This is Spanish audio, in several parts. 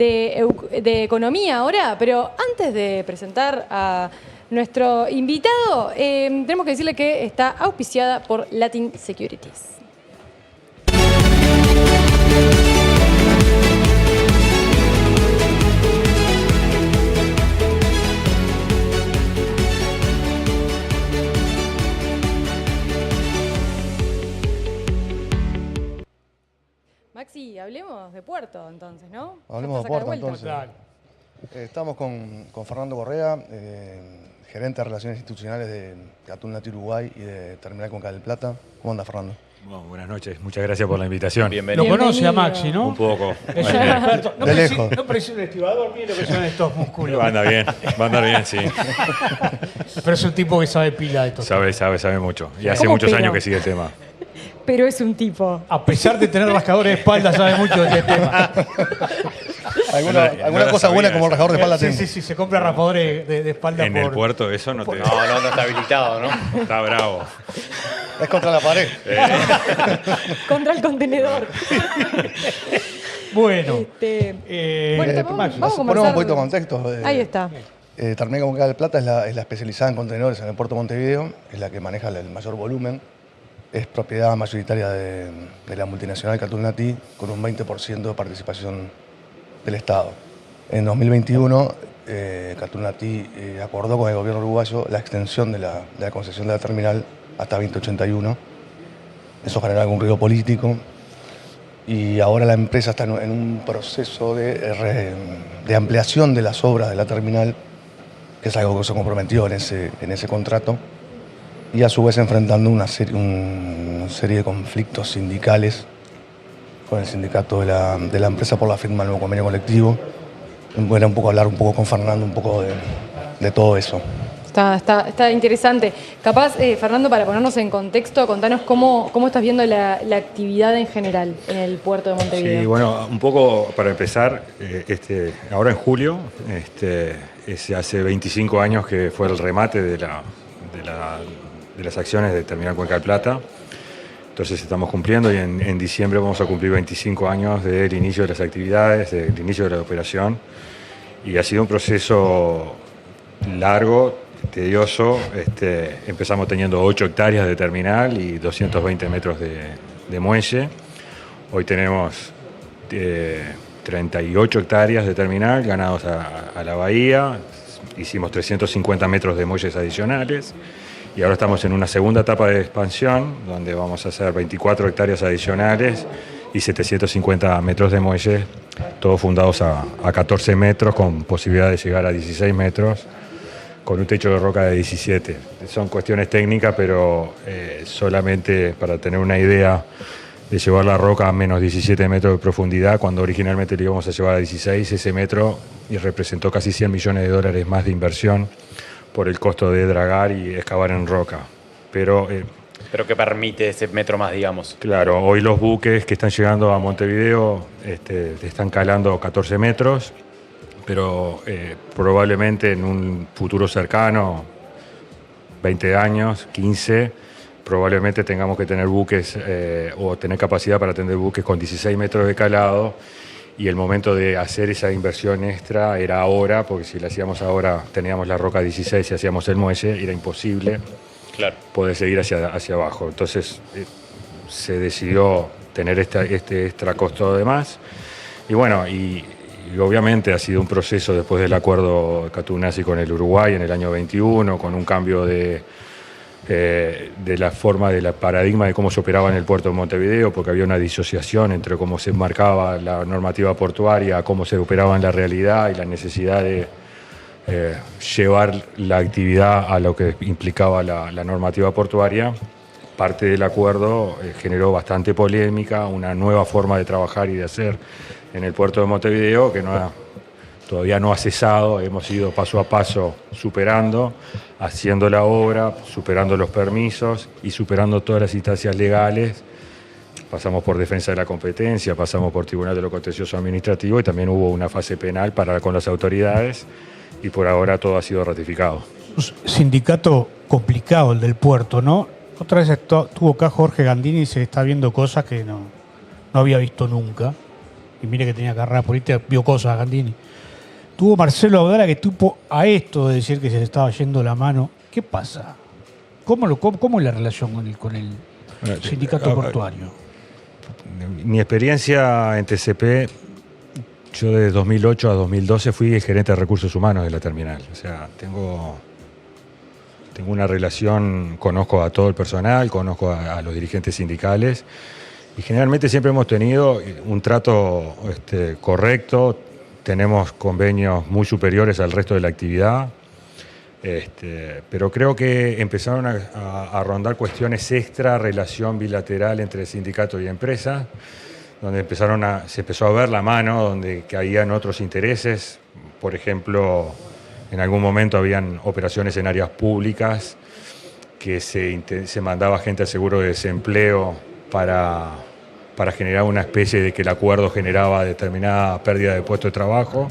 de economía ahora, pero antes de presentar a nuestro invitado, tenemos que decirle que está auspiciada por Latin Securities. Maxi, hablemos de Puerto entonces, ¿no? Hablemos de Puerto entonces. Claro. Estamos con Fernando Correa, gerente de Relaciones Institucionales de Atún Nati Uruguay y de Terminal Conca del Plata. ¿Cómo anda, Fernando? Bueno, buenas noches, muchas gracias por la invitación. Bienvenido. Lo conoce a Maxi, ¿no? Un poco. Es un experto. De lejos. No presiona el estibador, mire lo que son estos músculos. Va a andar bien, sí. Pero es un tipo que sabe pila de esto. Sabe mucho. Y hace muchos años que sigue el tema. Pero es un tipo. A pesar de tener rascadores de espalda, sabe mucho de este tema. ¿Alguna cosa buena como el rascador de espalda? Sí, se compra raspadores de espalda en el puerto, eso no te... No está habilitado, ¿no? Está bravo. Es contra la pared. Contra el contenedor. Bueno. Vamos a ponemos un poquito de contexto. Ahí está. Terminal Conca del Plata es la especializada en contenedores en el puerto de Montevideo, es la que maneja el mayor volumen. Es propiedad mayoritaria de la multinacional Atún Nati, con un 20% de participación del Estado. En 2021, Atún Nati acordó con el gobierno uruguayo la extensión de la concesión de la terminal hasta 2081. Eso generó algún ruido político y ahora la empresa está en un proceso de ampliación de las obras de la terminal, que es algo que se comprometió en ese contrato, y a su vez enfrentando una serie de conflictos sindicales con el sindicato de la empresa por la firma del nuevo convenio colectivo. Bueno, hablar un poco con Fernando, un poco de todo eso. Está interesante. Capaz, Fernando, para ponernos en contexto, contanos cómo estás viendo la actividad en general en el puerto de Montevideo. Sí, bueno, un poco para empezar, ahora en julio, hace 25 años que fue el remate de las acciones de Terminal Conca del Plata. Entonces estamos cumpliendo y en diciembre vamos a cumplir 25 años del inicio de las actividades, del inicio de la operación. Y ha sido un proceso largo, tedioso. Empezamos teniendo 8 hectáreas de terminal y 220 metros de muelle. Hoy tenemos 38 hectáreas de terminal ganados a la bahía. Hicimos 350 metros de muelles adicionales. Y ahora estamos en una segunda etapa de expansión, donde vamos a hacer 24 hectáreas adicionales y 750 metros de muelle, todos fundados a 14 metros, con posibilidad de llegar a 16 metros, con un techo de roca de 17. Son cuestiones técnicas, pero solamente para tener una idea de llevar la roca a menos 17 metros de profundidad, cuando originalmente le íbamos a llevar a 16, ese metro, y representó casi $100 millones más de inversión por el costo de dragar y excavar en roca. Pero ¿qué permite ese metro más, digamos? Claro, hoy los buques que están llegando a Montevideo están calando 14 metros, pero probablemente en un futuro cercano, 20 años, 15, probablemente tengamos que tener buques o tener capacidad para tener buques con 16 metros de calado. Y el momento de hacer esa inversión extra era ahora, porque si la hacíamos ahora, teníamos la roca 16 y hacíamos el muelle, era imposible poder seguir hacia abajo. Entonces se decidió tener este extra costo de más. Y bueno, y obviamente ha sido un proceso después del acuerdo Atún Nati con el Uruguay en el año 21, con un cambio de la forma, de la paradigma de cómo se operaba en el puerto de Montevideo, porque había una disociación entre cómo se marcaba la normativa portuaria, cómo se operaba en la realidad y la necesidad de llevar la actividad a lo que implicaba la normativa portuaria. Parte del acuerdo generó bastante polémica, una nueva forma de trabajar y de hacer en el puerto de Montevideo que todavía no ha cesado. Hemos ido paso a paso superando, haciendo la obra, superando los permisos y superando todas las instancias legales. Pasamos por defensa de la competencia, pasamos por Tribunal de lo Contencioso Administrativo y también hubo una fase penal con las autoridades y por ahora todo ha sido ratificado. Sindicato complicado el del puerto, ¿no? Otra vez estuvo acá Jorge Gandini y se está viendo cosas que no había visto nunca. y mire que tenía carrera política, vio cosas a Cantini. Tuvo Marcelo Abdala que tuvo a esto de decir que se le estaba yendo la mano. ¿Qué pasa? ¿Cómo es la relación con el sindicato portuario? Mi experiencia en TCP, yo de 2008 a 2012 fui el gerente de recursos humanos de la terminal. O sea, tengo una relación, conozco a todo el personal, conozco a los dirigentes sindicales y generalmente siempre hemos tenido un trato correcto, tenemos convenios muy superiores al resto de la actividad, pero creo que empezaron a rondar cuestiones extra, relación bilateral entre sindicato y empresa, donde se empezó a ver la mano, donde caían otros intereses. Por ejemplo, en algún momento habían operaciones en áreas públicas que se mandaba gente al seguro de desempleo para generar una especie de que el acuerdo generaba determinada pérdida de puesto de trabajo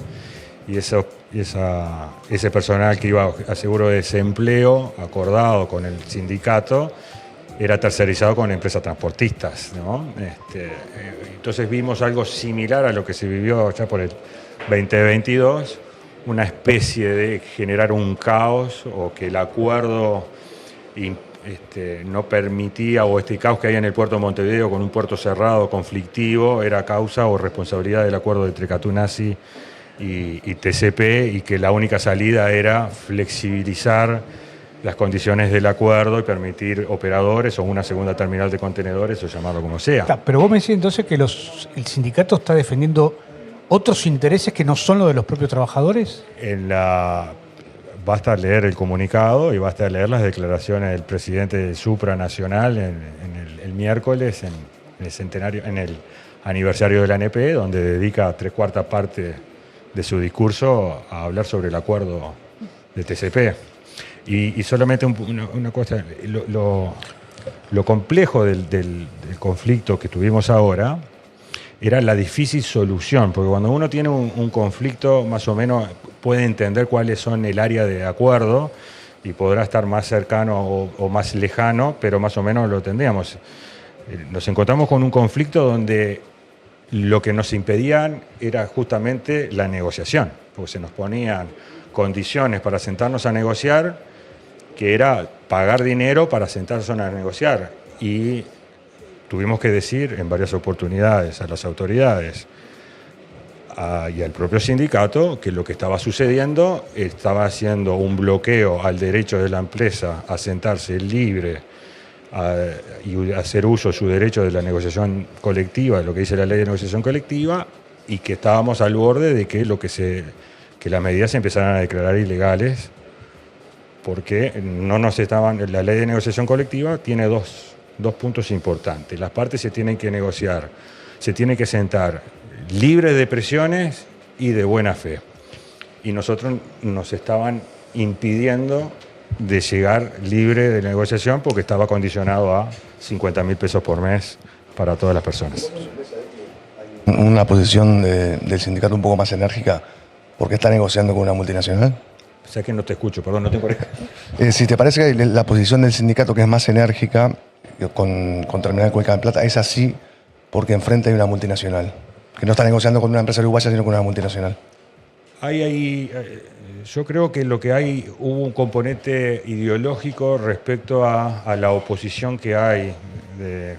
y ese personal que iba a seguro de desempleo acordado con el sindicato era tercerizado con empresas transportistas, ¿no? Entonces vimos algo similar a lo que se vivió ya por el 2022, una especie de generar un caos o que el acuerdo no permitía, o este caos que hay en el puerto de Montevideo con un puerto cerrado, conflictivo, era causa o responsabilidad del acuerdo entre Catunasi y TCP, y que la única salida era flexibilizar las condiciones del acuerdo y permitir operadores o una segunda terminal de contenedores o llamarlo como sea. Pero vos me decís entonces que el sindicato está defendiendo otros intereses que no son los de los propios trabajadores. Basta leer el comunicado y basta leer las declaraciones del presidente del supranacional el miércoles en el aniversario de la ANP, donde dedica 3/4 parte de su discurso a hablar sobre el acuerdo de TCP. Y solamente una cosa, lo complejo del conflicto que tuvimos ahora era la difícil solución, porque cuando uno tiene un conflicto, más o menos puede entender cuáles son el área de acuerdo y podrá estar más cercano o más lejano, pero más o menos lo tendríamos. Nos encontramos con un conflicto donde lo que nos impedían era justamente la negociación, porque se nos ponían condiciones para sentarnos a negociar, que era pagar dinero para sentarse a negociar. Y tuvimos que decir en varias oportunidades a las autoridades y al propio sindicato que lo que estaba sucediendo estaba haciendo un bloqueo al derecho de la empresa a sentarse libre y hacer uso de su derecho de la negociación colectiva, lo que dice la ley de negociación colectiva, y que estábamos al borde de que que las medidas se empezaran a declarar ilegales, porque la ley de negociación colectiva tiene dos puntos importantes. Las partes se tienen que negociar, se tienen que sentar libres de presiones y de buena fe. Y nosotros nos estaban impidiendo de llegar libre de negociación porque estaba condicionado a 50.000 pesos por mes para todas las personas. Una posición del sindicato un poco más enérgica porque está negociando con una multinacional. O sea que no te escucho, perdón, no tengo oreja. Si te parece que la posición del sindicato que es más enérgica con Terminal Cuenca del Plata es así porque enfrente hay una multinacional, que no está negociando con una empresa uruguaya sino con una multinacional. Yo creo que hubo un componente ideológico respecto a la oposición que hay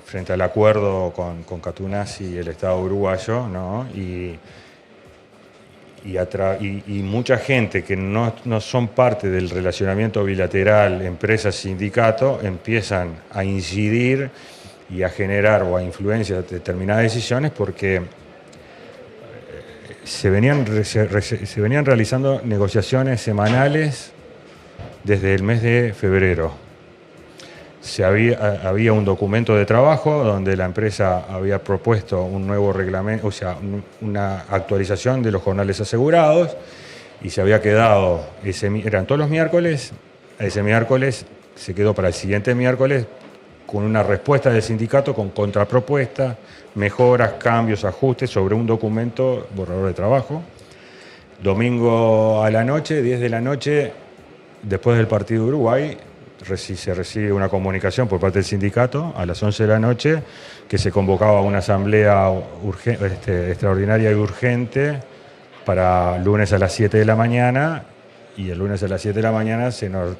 frente al acuerdo con Catunasi y el Estado uruguayo, ¿no? Y mucha gente que no son parte del relacionamiento bilateral empresa-sindicato empiezan a incidir y a generar o a influenciar determinadas decisiones porque se venían realizando negociaciones semanales desde el mes de febrero. Había un documento de trabajo donde la empresa había propuesto un nuevo reglamento, o sea, una actualización de los jornales asegurados, y se había quedado, eran todos los miércoles, ese miércoles se quedó para el siguiente miércoles con una respuesta del sindicato con contrapropuesta, mejoras, cambios, ajustes sobre un documento borrador de trabajo. Domingo a la noche, 10 de la noche, después del partido de Uruguay, se recibe una comunicación por parte del sindicato a las 11 de la noche que se convocaba una asamblea extraordinaria y urgente para lunes a las 7 de la mañana, y el lunes a las 7 de la mañana se nos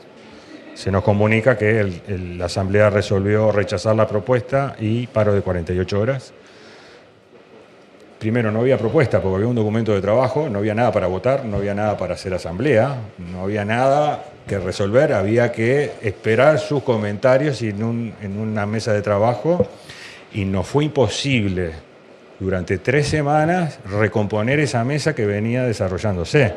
comunica que la asamblea resolvió rechazar la propuesta y paro de 48 horas. Primero, no había propuesta porque había un documento de trabajo, no había nada para votar, no había nada para hacer asamblea, no había nada que resolver, había que esperar sus comentarios en una mesa de trabajo, y nos fue imposible durante 3 semanas recomponer esa mesa que venía desarrollándose.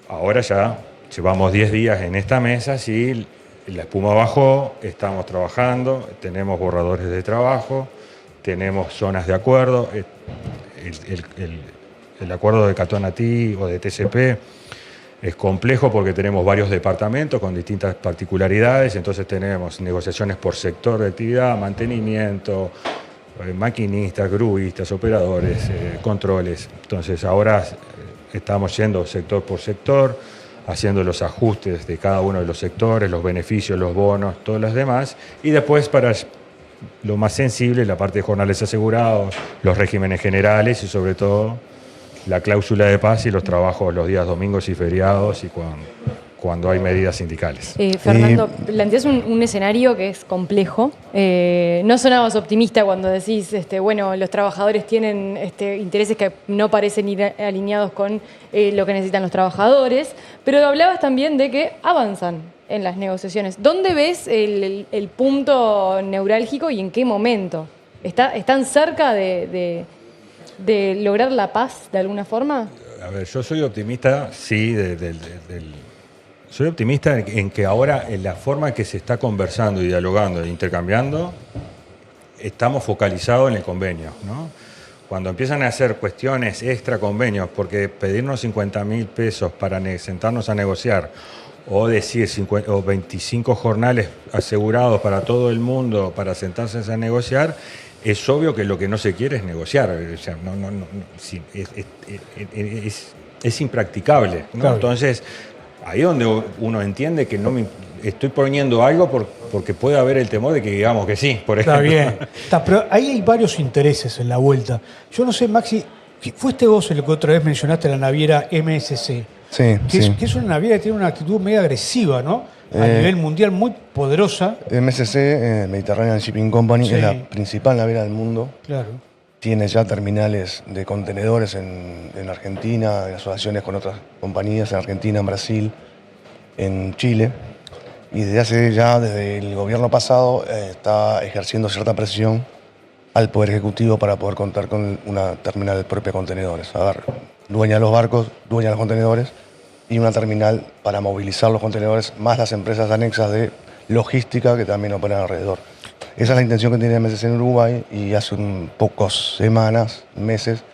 Ahora ya llevamos 10 días en esta mesa, sí, la espuma bajó, estamos trabajando, tenemos borradores de trabajo, tenemos zonas de acuerdo. El acuerdo de Catonatí o de TCP es complejo porque tenemos varios departamentos con distintas particularidades, entonces tenemos negociaciones por sector de actividad, mantenimiento, maquinistas, gruistas, operadores, controles. Entonces ahora estamos yendo sector por sector, haciendo los ajustes de cada uno de los sectores, los beneficios, los bonos, todos los demás, y después para lo más sensible, la parte de jornales asegurados, los regímenes generales y sobre todo la cláusula de paz y los trabajos los días domingos y feriados y cuando hay medidas sindicales. Fernando, planteás un escenario que es complejo. No sonabas optimista cuando decís, bueno, los trabajadores tienen intereses que no parecen ir alineados con lo que necesitan los trabajadores, pero hablabas también de que avanzan en las negociaciones. ¿Dónde ves el punto neurálgico y en qué momento? ¿Están cerca de lograr la paz de alguna forma? A ver, yo soy optimista, sí, soy optimista en que ahora en la forma en que se está conversando y dialogando e intercambiando, estamos focalizados en el convenio, ¿no? Cuando empiezan a hacer cuestiones extra convenios, porque pedirnos 50.000 pesos para sentarnos a negociar, o decir 25 jornales asegurados para todo el mundo para sentarse a negociar, es obvio que lo que no se quiere es negociar. O sea, sí, es impracticable, ¿no? Claro. Entonces, ahí es donde uno entiende que no me estoy poniendo algo porque puede haber el temor de que digamos que sí, por ejemplo. Está bien. Pero ahí hay varios intereses en la vuelta. Yo no sé, Maxi, fuiste vos el que otra vez mencionaste la naviera MSC. Sí, Que es una naviera que tiene una actitud medio agresiva, ¿no? A nivel mundial, muy poderosa. MSC, Mediterranean Shipping Company, Sí. es la principal naviera del mundo. Claro. Tiene ya terminales de contenedores en Argentina, en asociaciones con otras compañías en Argentina, en Brasil, en Chile. Y desde el gobierno pasado está ejerciendo cierta presión al Poder Ejecutivo para poder contar con una terminal propia de contenedores. A ver, dueña de los barcos, dueña de los contenedores, y una terminal para movilizar los contenedores, más las empresas anexas de logística que también operan alrededor. Esa es la intención que tiene MSC en Uruguay, y hace pocas semanas, meses,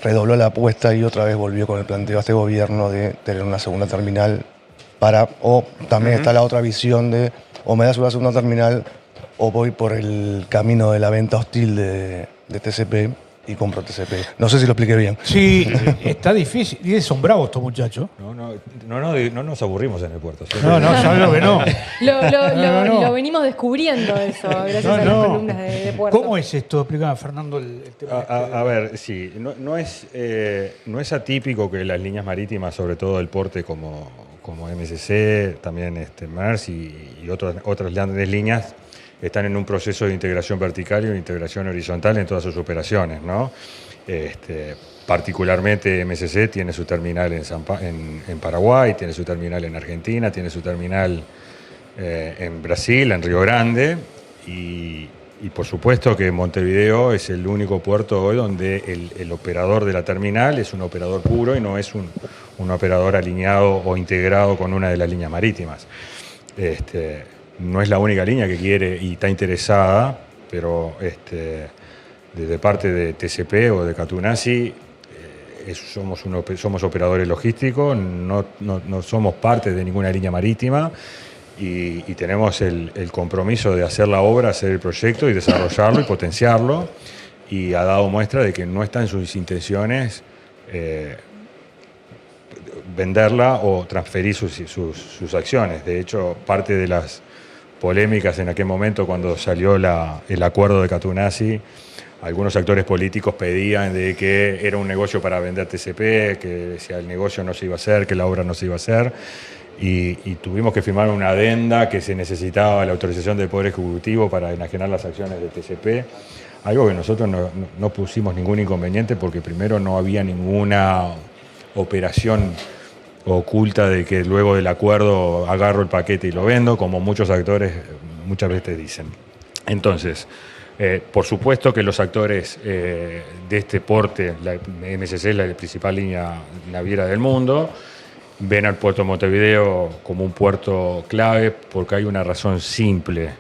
redobló la apuesta y otra vez volvió con el planteo a este gobierno de tener una segunda terminal o también está la otra visión de o me das una segunda terminal o voy por el camino de la venta hostil de TCP y compro TCP. No sé si lo expliqué bien. Sí, está difícil. Y son bravos estos muchachos. No nos aburrimos en el puerto. ¿Sí? No, ya lo que no. Lo venimos descubriendo eso, gracias a las columnas de Puerto. ¿Cómo es esto? Explícame, Fernando, el tema. A ver, sí, no es atípico que las líneas marítimas, sobre todo el porte como MSC, también Maersk y otras grandes líneas, están en un proceso de integración vertical y una integración horizontal en todas sus operaciones, ¿no? Particularmente MSC tiene su terminal en Paraguay, tiene su terminal en Argentina, tiene su terminal en Brasil, en Río Grande, y por supuesto que Montevideo es el único puerto hoy donde el operador de la terminal es un operador puro y no es un operador alineado o integrado con una de las líneas marítimas. No es la única línea que quiere y está interesada, pero desde parte de TCP o de Catunasi somos operadores logísticos, no somos parte de ninguna línea marítima y tenemos el compromiso de hacer la obra, hacer el proyecto y desarrollarlo y potenciarlo, y ha dado muestra de que no está en sus intenciones venderla o transferir sus acciones. De hecho, parte de las polémicas en aquel momento cuando salió el acuerdo de Catunasi, algunos actores políticos pedían de que era un negocio para vender TCP, que si el negocio no se iba a hacer, que la obra no se iba a hacer, y tuvimos que firmar una adenda que se necesitaba la autorización del Poder Ejecutivo para enajenar las acciones del TCP, algo que nosotros no pusimos ningún inconveniente porque primero no había ninguna operación oculta de que luego del acuerdo agarro el paquete y lo vendo, como muchos actores muchas veces dicen. Entonces, por supuesto que los actores de este porte, la MSC es la principal línea naviera del mundo, ven al puerto de Montevideo como un puerto clave porque hay una razón simple.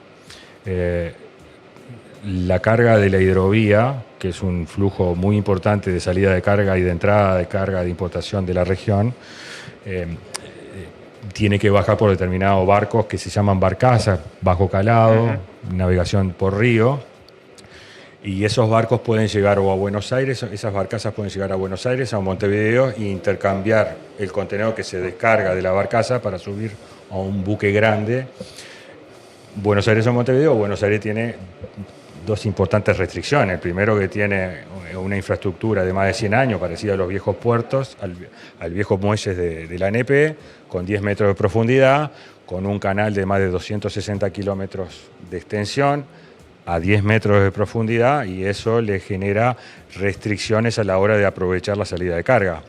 La carga de la hidrovía, que es un flujo muy importante de salida de carga y de entrada de carga de importación de la región, tiene que bajar por determinados barcos que se llaman barcazas, bajo calado, navegación por río. Y esos barcos pueden llegar o a Buenos Aires, esas barcazas pueden llegar a Buenos Aires, a Montevideo, e intercambiar el contenedor que se descarga de la barcaza para subir a un buque grande. Buenos Aires o Montevideo, Buenos Aires tiene dos importantes restricciones. El primero, que tiene una infraestructura de más de 100 años, parecida a los viejos puertos, al viejo muelles de la ANP, con 10 metros de profundidad, con un canal de más de 260 kilómetros de extensión, a 10 metros de profundidad, y eso le genera restricciones a la hora de aprovechar la salida de carga.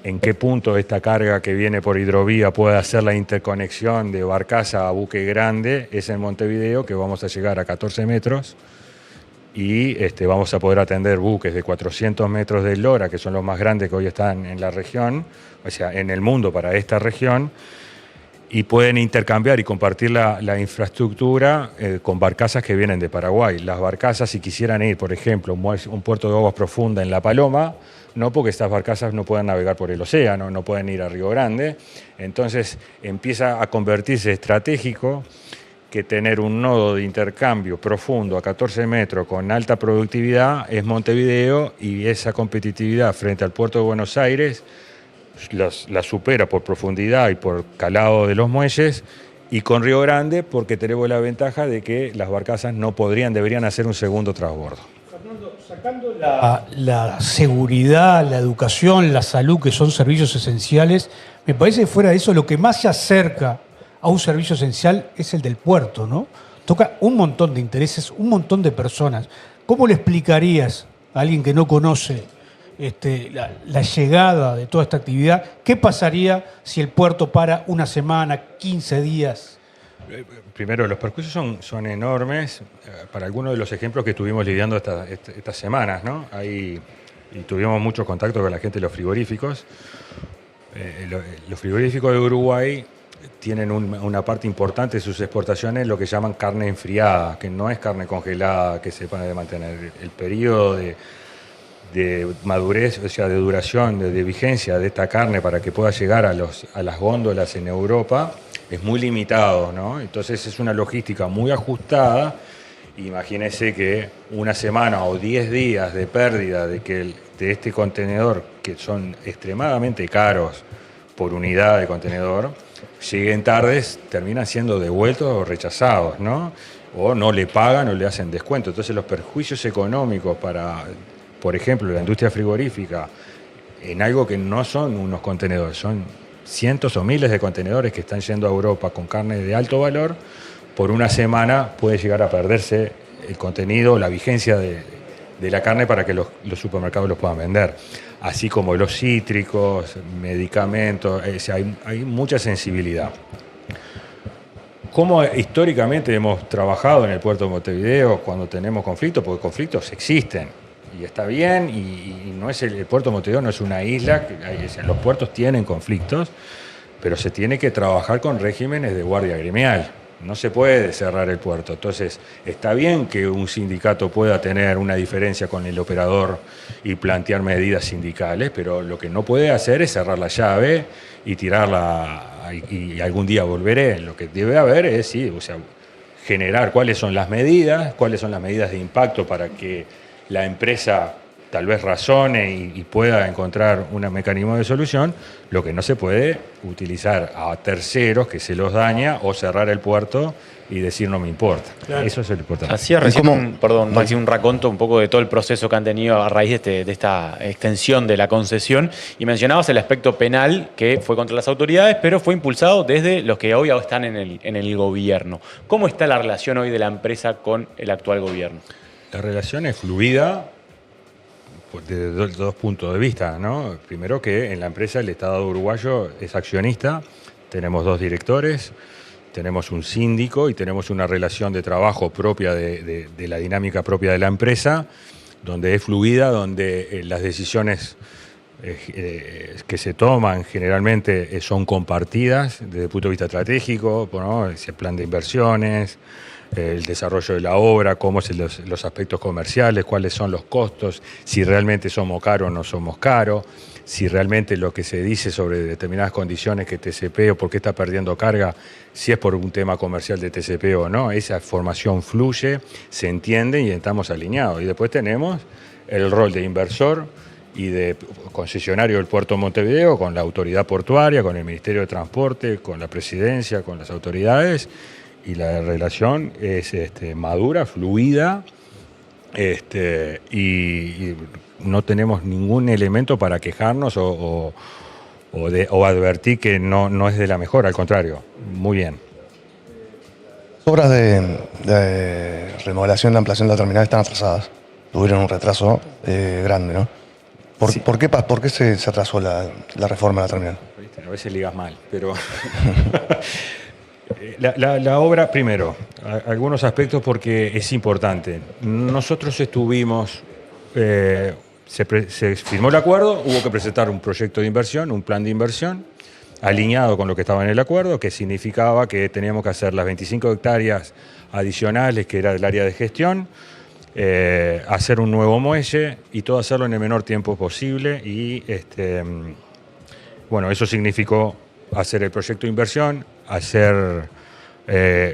¿En qué punto esta carga que viene por hidrovía puede hacer la interconexión de barcaza a buque grande? Es en Montevideo, que vamos a llegar a 14 metros y vamos a poder atender buques de 400 metros de eslora, que son los más grandes que hoy están en la región, o sea, en el mundo para esta región, y pueden intercambiar y compartir la infraestructura con barcazas que vienen de Paraguay. Las barcazas, si quisieran ir, por ejemplo, un puerto de aguas profundas en La Paloma, no, porque estas barcazas no pueden navegar por el océano, no pueden ir a Río Grande. Entonces empieza a convertirse estratégico que tener un nodo de intercambio profundo a 14 metros con alta productividad es Montevideo, y esa competitividad frente al puerto de Buenos Aires la supera por profundidad y por calado de los muelles, y con Río Grande porque tenemos la ventaja de que las barcazas deberían hacer un segundo transbordo. Fernando, sacando la seguridad, la educación, la salud, que son servicios esenciales, me parece que fuera de eso lo que más se acerca a un servicio esencial es el del puerto, ¿no? Toca un montón de intereses, un montón de personas. ¿Cómo le explicarías a alguien que no conoce la llegada de toda esta actividad? ¿Qué pasaría si el puerto para una semana, 15 días? Primero, los perjuicios son enormes. Para algunos de los ejemplos que estuvimos lidiando estas semanas, ¿no? Y tuvimos mucho contacto con la gente de los frigoríficos. Los frigoríficos de Uruguay tienen una parte importante de sus exportaciones, lo que llaman carne enfriada, que no es carne congelada que se puede mantener. El periodo de madurez, o sea, de duración, de vigencia de esta carne para que pueda llegar a las góndolas en Europa es muy limitado, ¿no? Entonces es una logística muy ajustada. Imagínese que una semana o 10 días de pérdida de este contenedor, que son extremadamente caros por unidad de contenedor, lleguen tardes, terminan siendo devueltos o rechazados, ¿no? O no le pagan o le hacen descuento. Entonces los perjuicios económicos para, por ejemplo, la industria frigorífica, en algo que no son unos contenedores, son cientos o miles de contenedores que están yendo a Europa con carne de alto valor, por una semana puede llegar a perderse el contenido, la vigencia de la carne para que los supermercados los puedan vender. Así como los cítricos, medicamentos, hay mucha sensibilidad. ¿Cómo históricamente hemos trabajado en el puerto de Montevideo cuando tenemos conflictos? Porque conflictos existen. Y está bien, y no es el puerto de Montevideo no es una isla, los puertos tienen conflictos, pero se tiene que trabajar con regímenes de guardia gremial. No se puede cerrar el puerto. Entonces, está bien que un sindicato pueda tener una diferencia con el operador y plantear medidas sindicales, pero lo que no puede hacer es cerrar la llave y tirarla y algún día volveré. Lo que debe haber es, sí, o sea, generar cuáles son las medidas de impacto para que la empresa tal vez razone y pueda encontrar un mecanismo de solución. Lo que no se puede utilizar a terceros que se los daña o cerrar el puerto y decir no me importa. Claro. Eso es lo importante. Hacía recién, ¿Cómo? perdón, Maxi, un raconto un poco de todo el proceso que han tenido a raíz de esta extensión de la concesión, y mencionabas el aspecto penal que fue contra las autoridades, pero fue impulsado desde los que hoy están en el gobierno. ¿Cómo está la relación hoy de la empresa con el actual gobierno? La relación es fluida desde dos puntos de vista, ¿no? Primero que en la empresa el Estado uruguayo es accionista, tenemos 2 directores, tenemos un síndico y tenemos una relación de trabajo propia de la dinámica propia de la empresa, donde es fluida, donde las decisiones que se toman generalmente son compartidas desde el punto de vista estratégico, ¿no? Ese plan de inversiones, el desarrollo de la obra, cómo son los aspectos comerciales, cuáles son los costos, si realmente somos caros o no somos caros, si realmente lo que se dice sobre determinadas condiciones que TCP o por qué está perdiendo carga, si es por un tema comercial de TCP o no. Esa formación fluye, se entiende y estamos alineados. Y después tenemos el rol de inversor y de concesionario del puerto de Montevideo con la autoridad portuaria, con el Ministerio de Transporte, con la presidencia, con las autoridades, y la relación es madura, fluida, y no tenemos ningún elemento para quejarnos o advertir que no es de la mejor, al contrario, muy bien. Las obras de remodelación y ampliación de la terminal están atrasadas. Tuvieron un retraso grande, ¿no? Sí. ¿Por qué se atrasó la reforma de la terminal? A veces ligas mal, pero la obra, primero, algunos aspectos porque es importante. Nosotros estuvimos, se firmó el acuerdo, hubo que presentar un proyecto de inversión, un plan de inversión, alineado con lo que estaba en el acuerdo, que significaba que teníamos que hacer las 25 hectáreas adicionales, que era del área de gestión, hacer un nuevo muelle y todo hacerlo en el menor tiempo posible. Y bueno, eso significó hacer el proyecto de inversión, hacer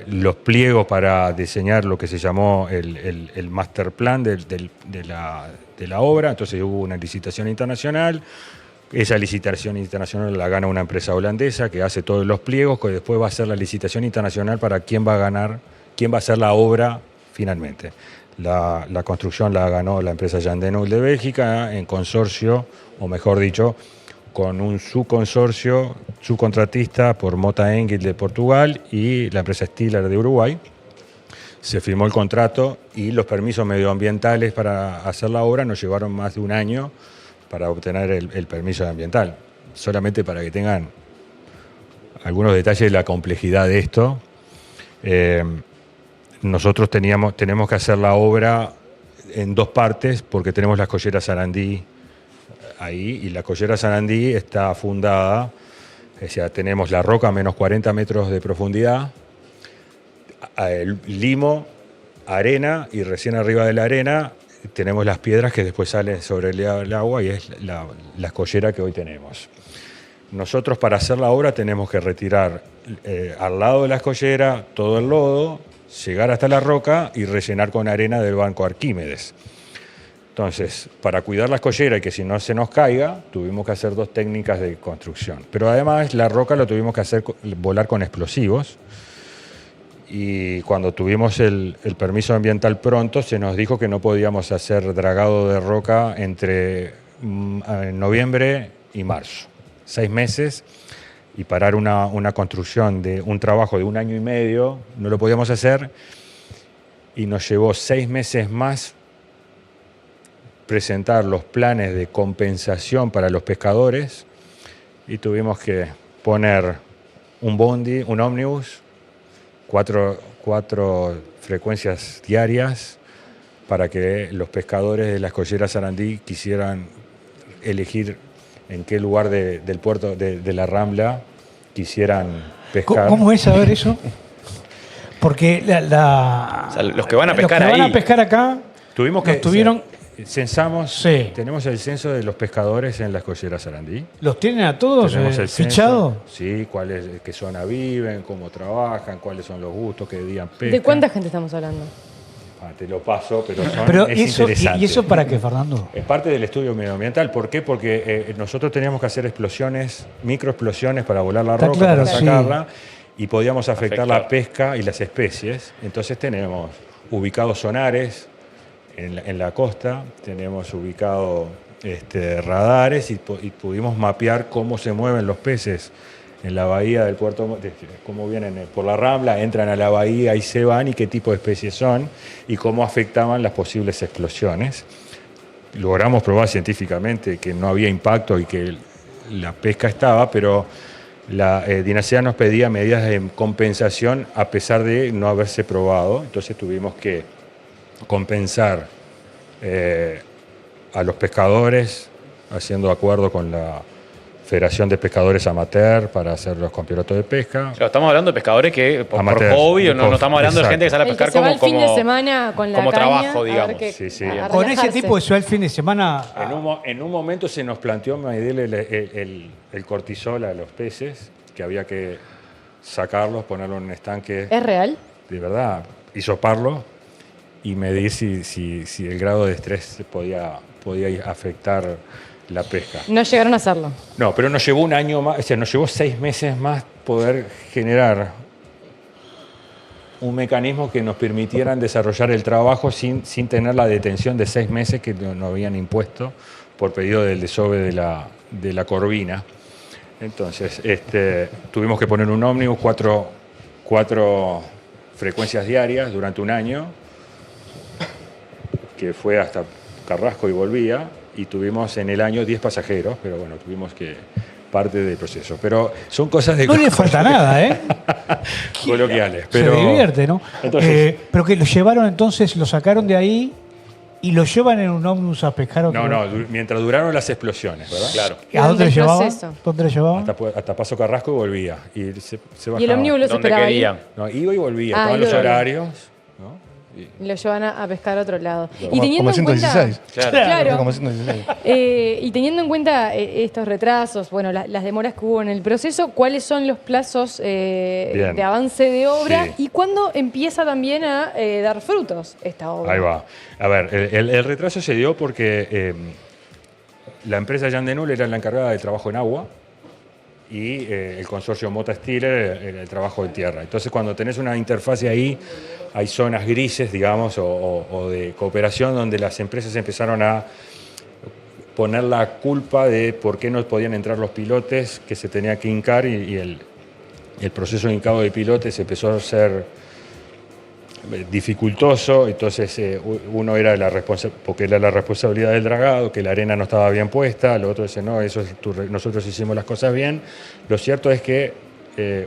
los pliegos para diseñar lo que se llamó el master plan de la obra. Entonces hubo una licitación internacional. Esa licitación internacional la gana una empresa holandesa que hace todos los pliegos, que después va a hacer la licitación internacional para quién va a ganar, quién va a hacer la obra finalmente. La construcción la ganó la empresa Jan de Nul de Bélgica en consorcio, o mejor dicho, con un subconsorcio, subcontratista por Mota Engil de Portugal y la empresa Stiller de Uruguay. Se firmó el contrato y los permisos medioambientales para hacer la obra nos llevaron más de un año para obtener el permiso ambiental. Solamente para que tengan algunos detalles de la complejidad de esto. Nosotros tenemos que hacer la obra en 2 partes porque tenemos la collera Sarandí ahí, y la collera Sarandí está fundada, o sea, tenemos la roca a menos 40 metros de profundidad, el limo, arena, y recién arriba de la arena tenemos las piedras que después salen sobre el agua, y es la collera que hoy tenemos. Nosotros para hacer la obra tenemos que retirar al lado de la collera todo el lodo, llegar hasta la roca y rellenar con arena del banco Arquímedes. Entonces, para cuidar la collera y que si no se nos caiga, tuvimos que hacer 2 técnicas de construcción. Pero además la roca lo tuvimos que hacer volar con explosivos. Y cuando tuvimos el permiso ambiental pronto, se nos dijo que no podíamos hacer dragado de roca entre noviembre y marzo. 6 meses, y parar una construcción de un trabajo de 1 año y medio, no lo podíamos hacer, y nos llevó 6 meses más presentar los planes de compensación para los pescadores, y tuvimos que poner un bondi, un ómnibus, 4 frecuencias diarias para que los pescadores de las colleras Sarandí quisieran elegir en qué lugar del puerto de la Rambla quisieran pescar. ¿Cómo es saber eso? Porque O sea, los que van a pescar los que ahí. van a pescar acá Tuvimos que tuvieron. censamos, Sí. tenemos el censo de los pescadores en las colleras Sarandí. ¿Los tienen a todos Tenemos el censo, fichados? sí, qué zona viven, cómo trabajan, cuáles son los gustos, qué día pescan. ¿De cuánta gente estamos hablando? te lo paso, pero es interesante. ¿Y eso para qué, Fernando? Es parte del estudio medioambiental. ¿Por qué? Porque nosotros teníamos que hacer explosiones, microexplosiones para volar la roca, para sacarla, y podíamos afectar la pesca y las especies. Entonces tenemos ubicados sonares en la costa, tenemos ubicados radares y pudimos mapear cómo se mueven los peces en la bahía del puerto, cómo vienen por la Rambla, entran a la bahía y se van, y qué tipo de especies son, y cómo afectaban las posibles explosiones. Logramos probar científicamente que no había impacto y que la pesca estaba, pero la Dinacea nos pedía medidas de compensación a pesar de no haberse probado. Entonces tuvimos que compensar a los pescadores, haciendo acuerdo con la Federación de Pescadores Amateur para hacer los campeonatos de pesca. Claro, estamos hablando de pescadores que por hobby, no estamos hablando de gente que sale a pescar el fin de semana con la como caña, trabajo, digamos. Con ese tipo que se va el fin de semana. En un momento se nos planteó medirle el cortisol a los peces, que había que sacarlos, ponerlos en un estanque. ¿Es real? De verdad, hisoparlo y medir si el grado de estrés podía afectar la pesca. No llegaron a hacerlo. No, pero nos llevó un año más, o sea, nos llevó 6 meses más poder generar un mecanismo que nos permitieran desarrollar el trabajo sin tener la detención de 6 meses que nos habían impuesto por pedido del desove de la Corvina. Entonces, tuvimos que poner un ómnibus, cuatro frecuencias diarias durante un año, que fue hasta Carrasco y volvía, y tuvimos en el año 10 pasajeros, pero bueno, tuvimos que parte del proceso. Pero son cosas de... No le falta nada, ¿eh? Coloquiales. Pero, se divierte, ¿no? Entonces, pero que lo llevaron entonces, lo sacaron de ahí y lo llevan en un ómnibus a pescar. No, mientras duraron las explosiones, ¿verdad? Claro. ¿A dónde lo llevaban? ¿Dónde lo llevaban? Hasta Paso Carrasco y volvía. Y se bajaba. ¿Y el ómnibus lo esperaba ahí? No, iba y volvía. Estaban los horarios, ¿no? Y lo llevan a pescar a otro lado. Y teniendo en cuenta, claro. Como 116. Y teniendo en cuenta estos retrasos, bueno, las demoras que hubo en el proceso, ¿cuáles son los plazos de avance de obra? Sí. ¿Y cuándo empieza también a dar frutos esta obra? Ahí va. A ver, el retraso se dio porque la empresa Jan de Null era la encargada del trabajo en agua y el consorcio Mota Stiller era el trabajo en tierra. Entonces, cuando tenés una interfase ahí, hay zonas grises, digamos, o de cooperación donde las empresas empezaron a poner la culpa de por qué no podían entrar los pilotes que se tenía que hincar, y el proceso de hincado de pilotes empezó a ser dificultoso. Entonces uno era porque era la responsabilidad del dragado, que la arena no estaba bien puesta, lo otro dice, no, nosotros hicimos las cosas bien. Lo cierto es que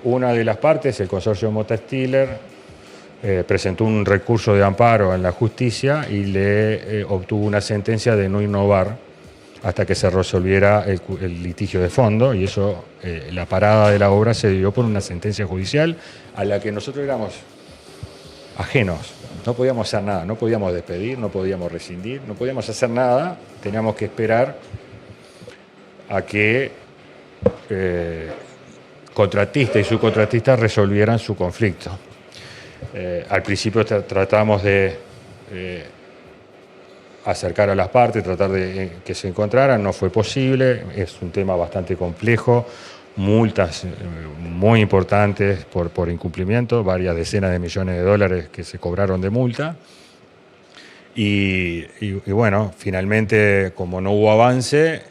una de las partes, el consorcio Mota Stiller, presentó un recurso de amparo en la justicia y le obtuvo una sentencia de no innovar hasta que se resolviera el litigio de fondo, y eso, la parada de la obra se dio por una sentencia judicial a la que nosotros éramos ajenos. No podíamos hacer nada, no podíamos despedir, no podíamos rescindir, no podíamos hacer nada, teníamos que esperar a que contratista y subcontratista resolvieran su conflicto. Al principio tratamos de acercar a las partes, tratar de que se encontraran, no fue posible, es un tema bastante complejo, multas muy importantes por incumplimiento, varias decenas de millones de dólares que se cobraron de multa. Y bueno, finalmente, como no hubo avance,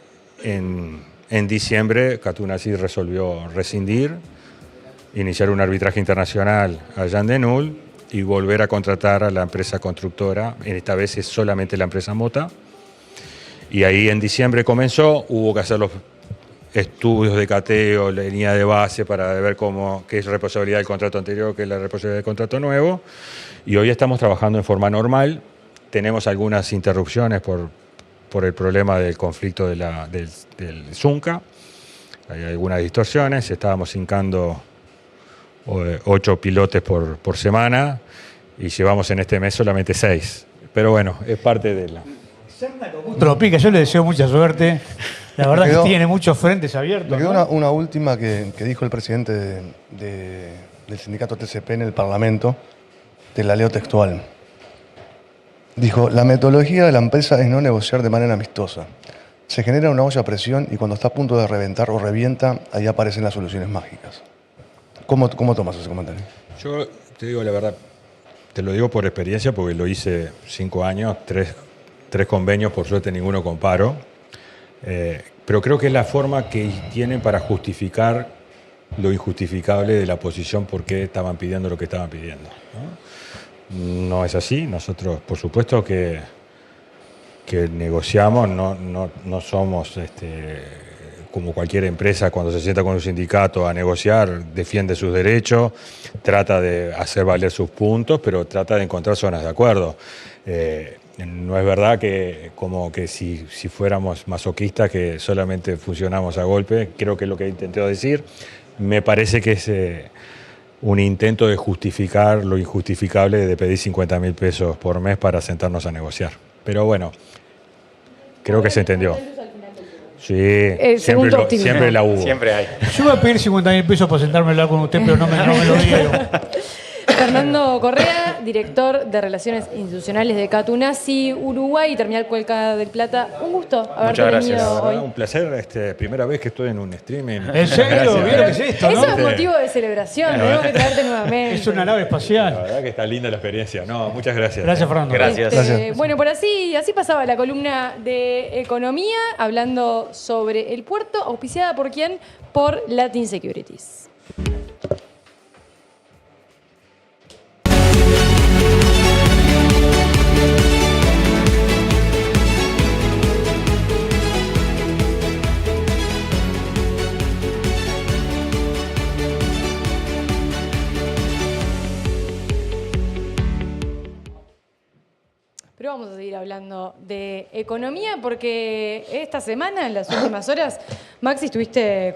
en diciembre Catunacid resolvió rescindir, iniciar un arbitraje internacional a Jan de Null y volver a contratar a la empresa constructora. Esta vez es solamente la empresa Mota. Y ahí en diciembre comenzó, hubo que hacer los estudios de cateo, la línea de base para ver qué es responsabilidad del contrato anterior, qué es la responsabilidad del contrato nuevo. Y hoy estamos trabajando en forma normal. Tenemos algunas interrupciones por el problema del conflicto del Zunca. Hay algunas distorsiones. Estábamos hincando 8 pilotes por semana y llevamos en este mes solamente 6. Pero bueno, es parte de la... Tropica, yo le deseo mucha suerte. La verdad que tiene muchos frentes abiertos. Me quedó una última que dijo el presidente del sindicato TCP en el Parlamento. Te la leo textual. Dijo, la metodología de la empresa es no negociar de manera amistosa. Se genera una olla a presión y cuando está a punto de reventar o revienta, ahí aparecen las soluciones mágicas. ¿Cómo tomas ese comentario? Yo te digo la verdad, te lo digo por experiencia porque lo hice 5 años, tres convenios, por suerte ninguno con paro. Pero creo que es la forma que tienen para justificar lo injustificable de la posición por qué estaban pidiendo lo que estaban pidiendo, ¿no? No es así. Nosotros, por supuesto que negociamos, no somos como cualquier empresa cuando se sienta con un sindicato a negociar, defiende sus derechos, trata de hacer valer sus puntos, pero trata de encontrar zonas de acuerdo. No es verdad que como que si fuéramos masoquistas que solamente funcionamos a golpe, creo que es lo que intenté decir. Me parece que es un intento de justificar lo injustificable de pedir 50.000 pesos por mes para sentarnos a negociar. Pero bueno, creo que se entendió. Sí, siempre la hubo. Siempre hay. Yo iba a pedir 50.000 pesos para sentarme a hablar con usted, pero no me lo dieron. Fernando Correa, director de Relaciones Institucionales de Catunasi Uruguay y Terminal Cuenca del Plata. Un gusto haberte venido hoy. Un placer, primera vez que estoy en un streaming. ¿En serio? ¿Vieron qué es esto, no? Eso es motivo de celebración, tenemos que traerte nuevamente. Es una nave La espacial. verdad que está linda la experiencia. No, muchas gracias. Gracias, Fernando. Gracias. Bueno, así pasaba la columna de economía, hablando sobre el puerto, auspiciada por quién? Por Latin Securities. Pero vamos a seguir hablando de economía porque esta semana, en las últimas horas, Maxi, estuviste con